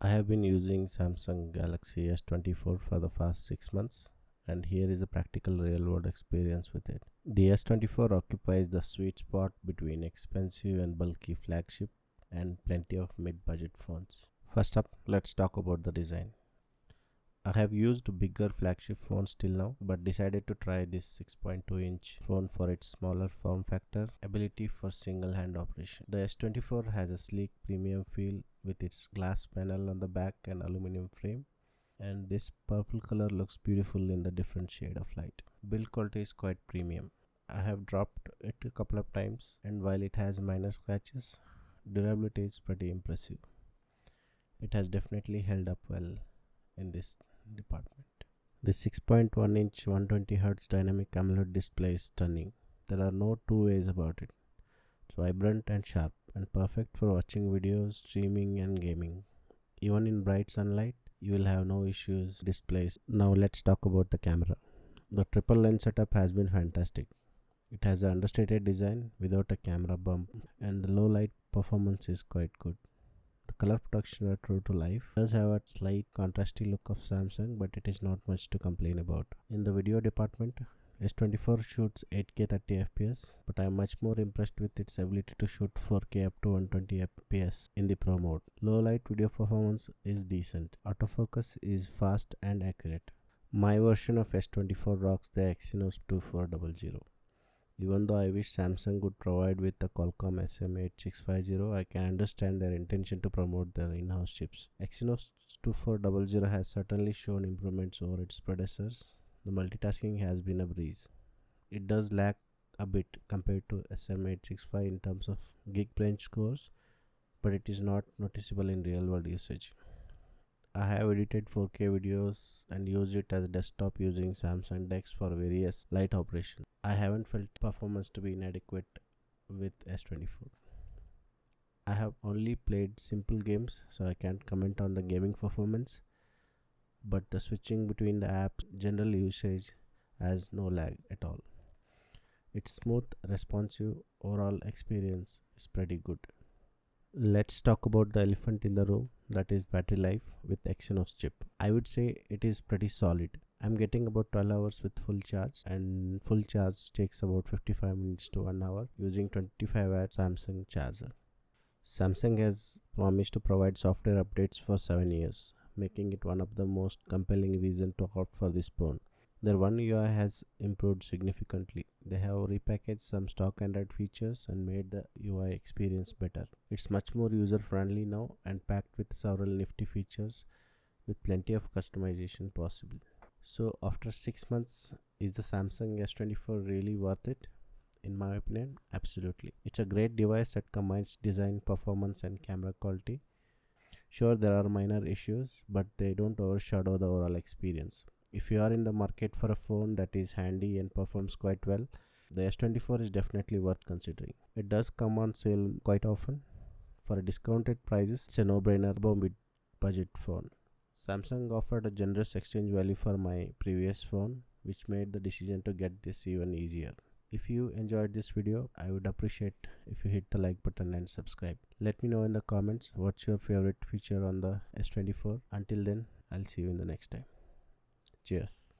I have been using Samsung Galaxy S24 for the past 6 months, and here is a practical real-world experience with it. The S24 occupies the sweet spot between expensive and bulky flagship and plenty of mid-budget phones. First up, let's talk about the design. I have used bigger flagship phones till now, but decided to try this 6.2-inch phone for its smaller form factor, ability for single-hand operation. The S24 has a sleek premium feel with its glass panel on the back and aluminum frame, and this purple color looks beautiful in the different shade of light. Build quality is quite premium. I have dropped it a couple of times, and while it has minor scratches, durability is pretty impressive. It has definitely held up well in this department. The 6.1-inch 120Hz dynamic AMOLED display is stunning. There are no two ways about it. It's vibrant and sharp and perfect for watching videos, streaming and gaming. Even in bright sunlight, you will have no issues displays. Now let's talk about the camera. The triple lens setup has been fantastic. It has an understated design without a camera bump, and the low light performance is quite good. The color production are true to life. It does have a slight contrasty look of Samsung, but it is not much to complain about. In the video department, S24 shoots 8K 30fps, but I am much more impressed with its ability to shoot 4K up to 120fps in the Pro mode. Low light video performance is decent. Autofocus is fast and accurate. My version of S24 rocks the Exynos 2400. Even though I wish Samsung would provide with the Qualcomm SM8650, I can understand their intention to promote their in-house chips. Exynos 2400 has certainly shown improvements over its predecessors. The multitasking has been a breeze. It does lag a bit compared to SM865 in terms of Geekbench scores, but it is not noticeable in real-world usage. I have edited 4K videos and used it as a desktop using Samsung DeX for various light operations. I haven't felt performance to be inadequate with S24. I have only played simple games, so I can't comment on the gaming performance, but the switching between the apps, general usage has no lag at all. Its smooth, responsive overall experience is pretty good. Let's talk about the elephant in the room, that is battery life with Exynos chip. I would say it is pretty solid. I'm getting about 12 hours with full charge, and full charge takes about 55 minutes to 1 hour using 25W Samsung charger. Samsung has promised to provide software updates for 7 years, making it one of the most compelling reasons to opt for this phone. Their One UI has improved significantly. They have repackaged some stock Android features and made the UI experience better. It's much more user-friendly now and packed with several nifty features with plenty of customization possible. So after 6 months, is the Samsung S24 really worth it? In my opinion, absolutely. It's a great device that combines design, performance and camera quality. Sure, there are minor issues, but they don't overshadow the overall experience. If you are in the market for a phone that is handy and performs quite well, the S24 is definitely worth considering. It does come on sale quite often. For a discounted prices, it's a no-brainer mid-budget phone. Samsung offered a generous exchange value for my previous phone, which made the decision to get this even easier. If you enjoyed this video, I would appreciate if you hit the like button and subscribe. Let me know in the comments what's your favorite feature on the S24. Until then, I'll see you in the next time. Cheers.